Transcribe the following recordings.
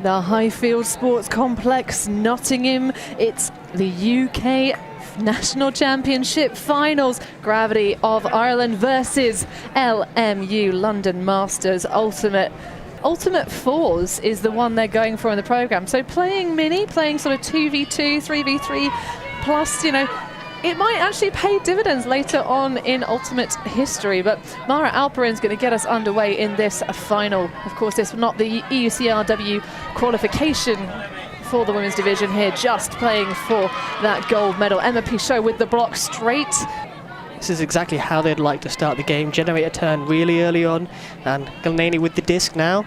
The Highfield Sports Complex, Nottingham. It's the UK National Championship Finals. Gravity of Ireland versus LMU London Masters Ultimate. Ultimate Fours is the one they're going for in the programme. So playing mini, playing sort of 2v2, 3v3, plus, you know, it might actually pay dividends later on in Ultimate history. But Mara Alperin's going to get us underway in this final. Of course, this is not the EUCR-W qualification for the women's division here, just playing for that gold medal. Emma Pichot with the block straight. This is exactly how they'd like to start the game. Generate a turn really early on, and Gilnany with the disc now.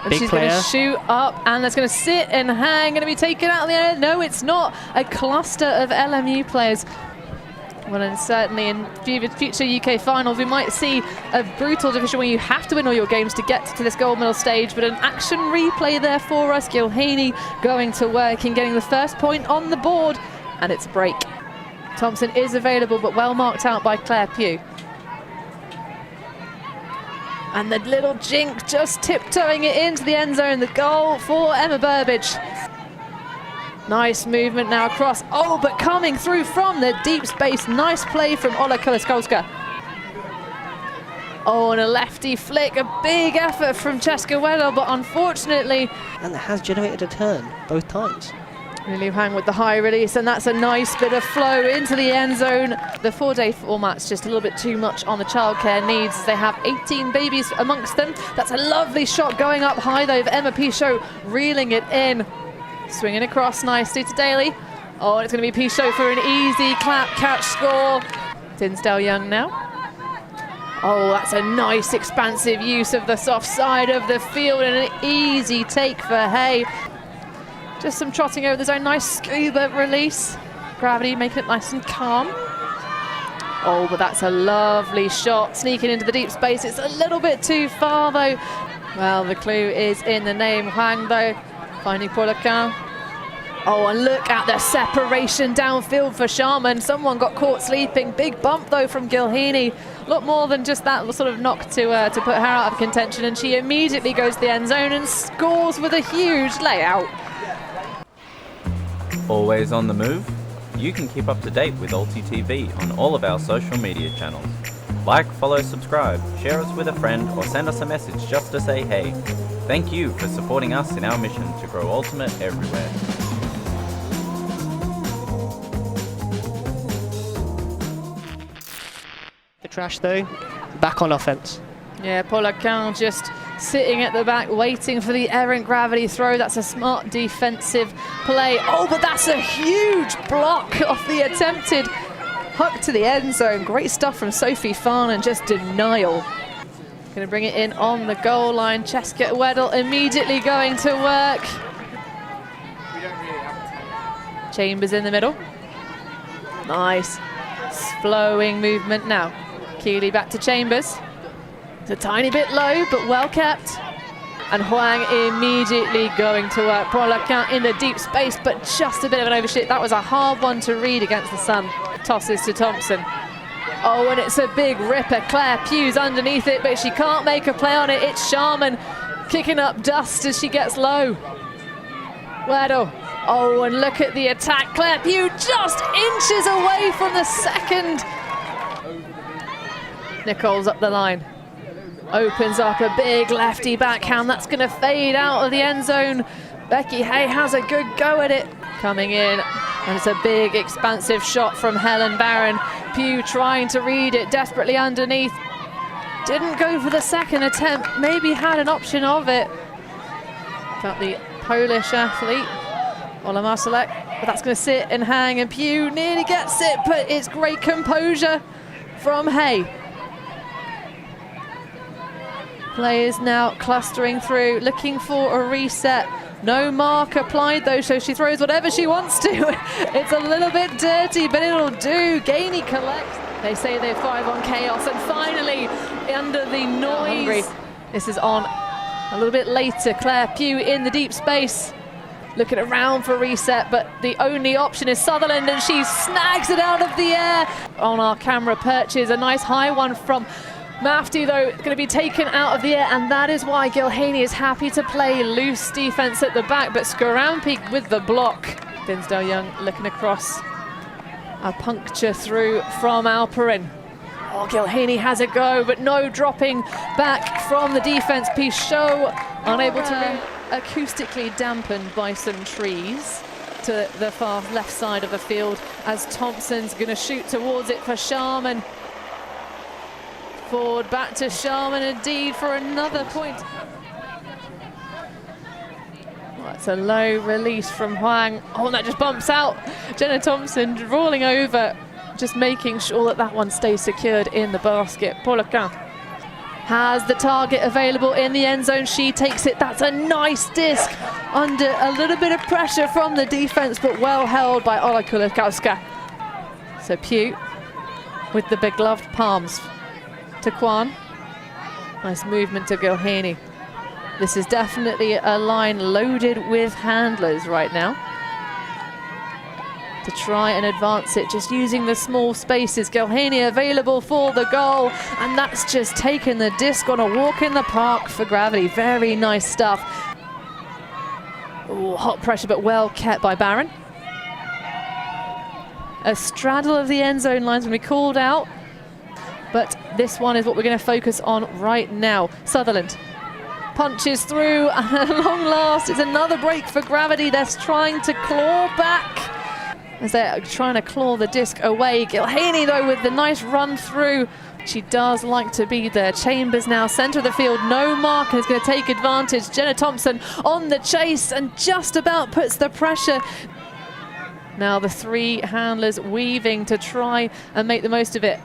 And big she's player. going to shoot up, and that's going to sit and hang, going to be taken out of the air. No, it's not. A cluster of LMU players. Well, and certainly in future UK finals, we might see a brutal division where you have to win all your games to get to this gold medal stage. But an action replay there for us. Gilnany going to work and getting the first point on the board, and it's a break. Thompson is available, but well marked out by Claire Pugh. And the little jink just tiptoeing it into the end zone. The goal for Emma Burbage. Nice movement now across. Oh, but coming through from the deep space. Nice play from Ola Kuliskowska. Oh, and a lefty flick. A big effort from Cheska Weddle, but unfortunately... And it has generated a turn both times. Liu Hang with the high release, and that's a nice bit of flow into the end zone. The 4-day format's just a little bit too much on the childcare needs. They have 18 babies amongst them. That's a lovely shot going up high, though, of Emma Pichot reeling it in. Swinging across nicely to Daly. Oh, and it's going to be Pichot for an easy clap catch score. Tinsdale Young now. Oh, that's a nice expansive use of the soft side of the field, and an easy take for Hay. Just some trotting over the zone. Nice scuba release. Gravity making it nice and calm. Oh, but that's a lovely shot. Sneaking into the deep space. It's a little bit too far, though. Well, the clue is in the name. Huang, though, finding Paulaquin. Oh, and look at the separation downfield for Sharman. Someone got caught sleeping. Big bump, though, from Gilnany. A lot more than just that sort of knock to put her out of contention. And she immediately goes to the end zone and scores with a huge layout. Always on the move? You can keep up to date with ULTI.TV on all of our social media channels. Like, follow, subscribe, share us with a friend, or send us a message just to say hey. Thank you for supporting us in our mission to grow Ultimate everywhere. The trash though, back on offense. Yeah, Paulaquin just sitting at the back, waiting for the errant Gravity throw. That's a smart defensive play. Oh, but that's a huge block off the attempted hook to the end zone. Great stuff from Sophie Farn, and just denial. Going to bring it in on the goal line. Cheska Weddle immediately going to work. Chambers in the middle. Nice. Flowing movement now. Keeley back to Chambers. It's a tiny bit low, but well kept. And Huang immediately going to work. Paulaquin in the deep space, but just a bit of an overshoot. That was a hard one to read against the sun. Tosses to Thompson. Oh, and it's a big ripper. Claire Pugh's underneath it, but she can't make a play on it. It's Sharman kicking up dust as she gets low. Weddle. Oh, and look at the attack. Claire Pugh just inches away from the second. Nichols up the line. Opens up a big lefty backhand. That's going to fade out of the end zone. Becky Hay has a good go at it. Coming in, and it's a big expansive shot from Helen Barron. Pugh trying to read it desperately underneath. Didn't go for the second attempt. Maybe had an option of it. Got the Polish athlete, Ola Marsalek, but that's going to sit and hang, and Pugh nearly gets it, but it's great composure from Hay. Players now clustering through, looking for a reset. No mark applied though, so she throws whatever she wants to. It's a little bit dirty, but it'll do. Gainey collects. They say they thrive on chaos, and finally, under the noise, this is on a little bit later. Claire Pugh in the deep space, looking around for reset, but the only option is Sutherland, and she snags it out of the air. On our camera perches, a nice high one from Mafty, though, going to be taken out of the air, and that is why Gilhaney is happy to play loose defence at the back, but Skarampi with the block. Dinsdale Young looking across. A puncture through from Alperin. Oh, Gilhaney has a go, but no dropping back from the defence piece. Show unable to acoustically dampened by some trees to the far left side of the field as Thompson's going to shoot towards it for Sharman. Forward back to Sharman indeed for another point. That's a low release from Huang. Oh, and that just bumps out. Jenna Thompson rolling over, just making sure that that one stays secured in the basket. Paulequin has the target available in the end zone. She takes it. That's a nice disc under a little bit of pressure from the defense, but well held by Ola Kulikowska. So Pugh with the begloved palms to Kwan. Nice movement to Gilhaney. This is definitely a line loaded with handlers right now to try and advance it, just using the small spaces. Gilhaney available for the goal, and that's just taken the disc on a walk in the park for Gravity. Very nice stuff. Ooh, hot pressure, but well kept by Barron. A straddle of the end zone lines when we called out, but this one is what we're going to focus on right now. Sutherland punches through, and at long last, it's another break for Gravity. They're trying to claw back as they're trying to claw the disc away. Gilhaney, though, with the nice run through. She does like to be there. Chambers now centre of the field. No mark is going to take advantage. Jenna Thompson on the chase and just about puts the pressure. Now the three handlers weaving to try and make the most of it.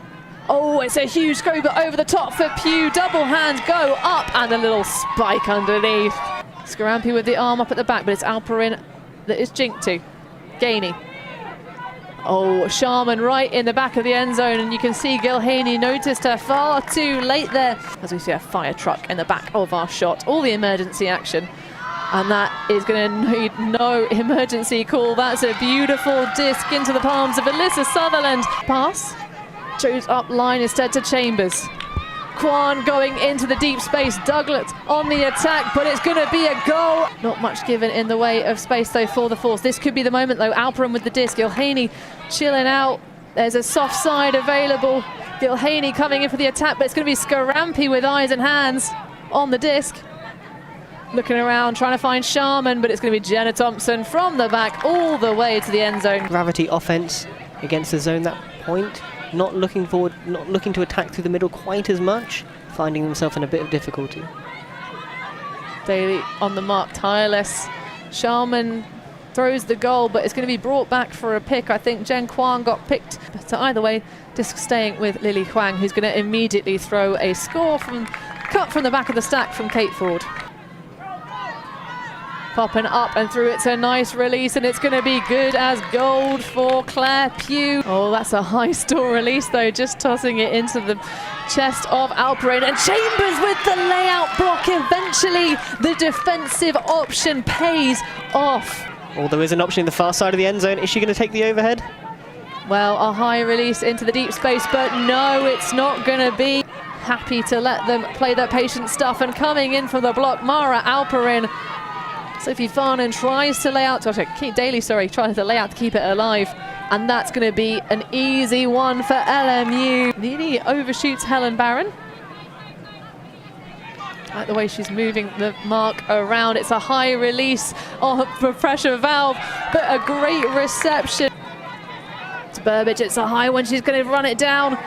Oh, it's a huge go, but over the top for Pugh. Double hand go up and a little spike underneath. Skarampi with the arm up at the back, but it's Alperin that is jinked to. Gainey. Oh, Sharman right in the back of the end zone, and you can see Gilhaney noticed her far too late there as we see a fire truck in the back of our shot. All the emergency action, and that is going to need no emergency call. That's a beautiful disc into the palms of Alyssa Sutherland. Pass. Chose up line instead to Chambers. Kwan going into the deep space. Douglas on the attack, but it's going to be a goal. Not much given in the way of space, though, for the Force. This could be the moment, though. Alperin with the disc. Gilhaney chilling out. There's a soft side available. Gilhaney coming in for the attack, but it's going to be Skarampi with eyes and hands on the disc. Looking around, trying to find Sharman, but it's going to be Jenna Thompson from the back all the way to the end zone. Gravity offense against the zone, that point. Not looking forward, not looking to attack through the middle quite as much, finding themselves in a bit of difficulty. Daly on the mark, tireless. Sharman throws the goal, but it's going to be brought back for a pick. I think Jen Kwan got picked, but either way, disc staying with Lily Huang, who's going to immediately throw a score from cut from the back of the stack from Kate Ford. Popping up and through. It's a nice release, and it's going to be good as gold for Claire Pugh. Oh, that's a high store release, though, just tossing it into the chest of Alperin. And Chambers with the layout block. Eventually, the defensive option pays off. Oh, there is an option in the far side of the end zone. Is she going to take the overhead? Well, a high release into the deep space, but no, it's not going to be. Happy to let them play their patient stuff, and coming in from the block, Mara Alperin. Sophie Farnan tries to lay out, Daly, tries to lay out to keep it alive. And that's going to be an easy one for LMU. Nearly overshoots Helen Barron. Like the way she's moving the mark around. It's a high release of the pressure valve, but a great reception. To Burbage, it's a high one. She's going to run it down.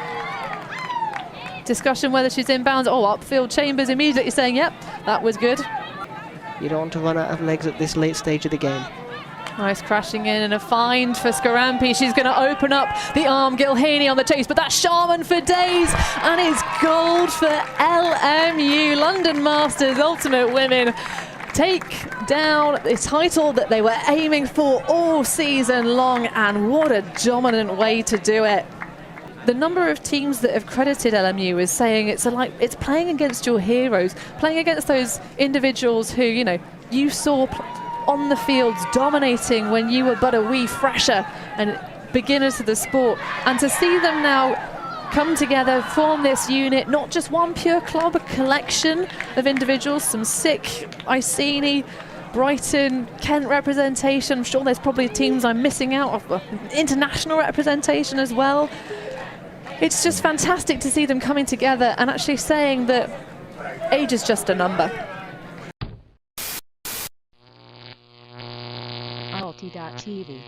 Discussion whether she's inbounds. Oh, upfield. Chambers immediately saying, yep, that was good. You don't want to run out of legs at this late stage of the game. Nice crashing in and a find for Skarampi. She's going to open up the arm. Gilhaney on the chase, but that's Sharman for days, and it's gold for LMU. London Masters Ultimate Women take down the title that they were aiming for all season long, and what a dominant way to do it. The number of teams that have credited LMU is saying it's playing against your heroes, playing against those individuals who, you saw on the fields dominating when you were but a wee fresher and beginners to the sport. And to see them now come together, form this unit, not just one pure club, a collection of individuals, some sick, Iceni, Brighton, Kent representation. I'm sure there's probably teams I'm missing out of, international representation as well. It's just fantastic to see them coming together and actually saying that age is just a number. ULTI.TV.